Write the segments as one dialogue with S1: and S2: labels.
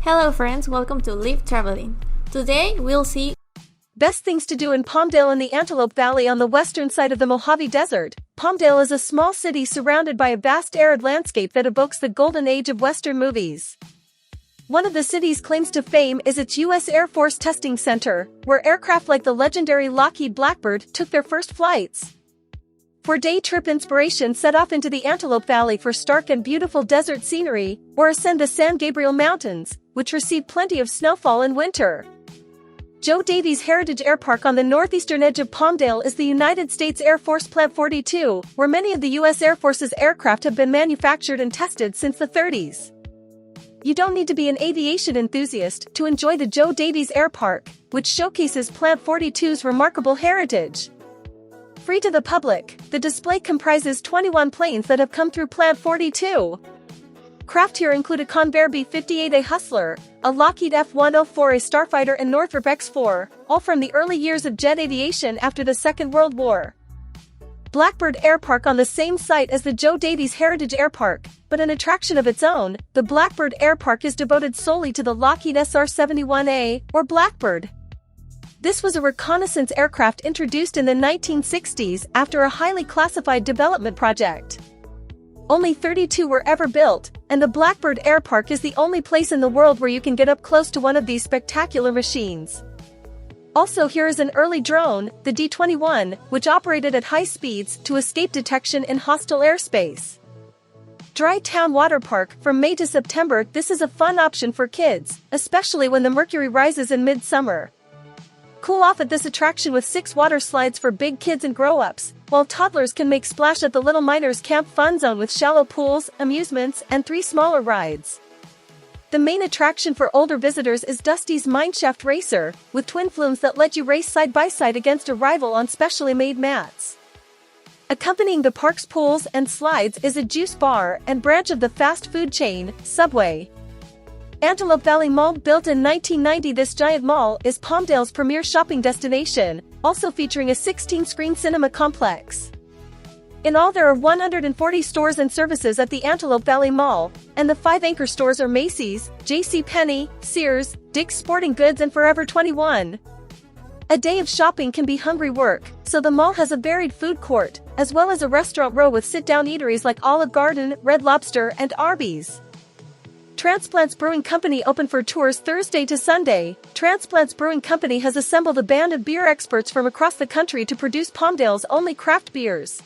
S1: Hello friends, welcome to Live Traveling. Today we'll see
S2: best things to do in Palmdale in the Antelope Valley on the western side of the Mojave Desert. Palmdale is a small city surrounded by a vast arid landscape that evokes the golden age of Western movies. One of the city's claims to fame is its U.S. Air Force Testing Center, where aircraft like the legendary Lockheed Blackbird took their first flights. For day trip inspiration, set off into the Antelope Valley for stark and beautiful desert scenery, or ascend the San Gabriel Mountains, which receive plenty of snowfall in winter. Joe Davies Heritage Airpark on the northeastern edge of Palmdale is the United States Air Force Plant 42, where many of the U.S. Air Force's aircraft have been manufactured and tested since the 30s. You don't need to be an aviation enthusiast to enjoy the Joe Davies Airpark, which showcases Plant 42's remarkable heritage. Free to the public, the display comprises 21 planes that have come through Plant 42. Craft here include a Convair B-58A Hustler, a Lockheed F-104A Starfighter and Northrop X-4, all from the early years of jet aviation after the Second World War. Blackbird Airpark on the same site as the Joe Davies Heritage Airpark, but an attraction of its own, the Blackbird Airpark is devoted solely to the Lockheed SR-71A, or Blackbird. This was a reconnaissance aircraft introduced in the 1960s after a highly classified development project. Only 32 were ever built, and the Blackbird Airpark is the only place in the world where you can get up close to one of these spectacular machines. Also, here is an early drone, the D-21, which operated at high speeds to escape detection in hostile airspace. Dry Town Water Park, from May to September. This is a fun option for kids, especially when the mercury rises in midsummer. Cool off at this attraction with 6 water slides for big kids and grown-ups, while toddlers can make splash at the Little Miners Camp Fun Zone with shallow pools, amusements, and 3 smaller rides. The main attraction for older visitors is Dusty's Mineshaft Racer, with twin flumes that let you race side by side against a rival on specially made mats. Accompanying the park's pools and slides is a juice bar and branch of the fast food chain, Subway. Antelope Valley Mall, built in 1990. This giant mall is Palmdale's premier shopping destination, also featuring a 16-screen cinema complex. In all, there are 140 stores and services at the Antelope Valley Mall, and the 5 anchor stores are Macy's, JCPenney, Sears, Dick's Sporting Goods and Forever 21. A day of shopping can be hungry work, so the mall has a varied food court, as well as a restaurant row with sit-down eateries like Olive Garden, Red Lobster, and Arby's. Transplants Brewing Company open for tours Thursday to Sunday. Transplants Brewing Company has assembled a band of beer experts from across the country to produce Palmdale's only craft beers.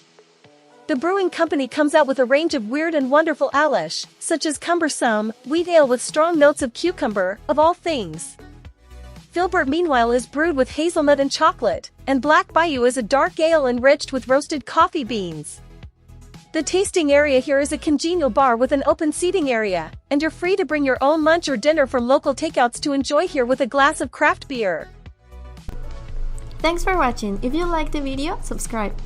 S2: The brewing company comes out with a range of weird and wonderful ales, such as cumbersome, wheat ale with strong notes of cucumber, of all things. Filbert, meanwhile, is brewed with hazelnut and chocolate, and Black Bayou is a dark ale enriched with roasted coffee beans. The tasting area here is a congenial bar with an open seating area, and you're free to bring your own lunch or dinner from local takeouts to enjoy here with a glass of craft beer.
S1: Thanks for watching. If you liked the video, subscribe.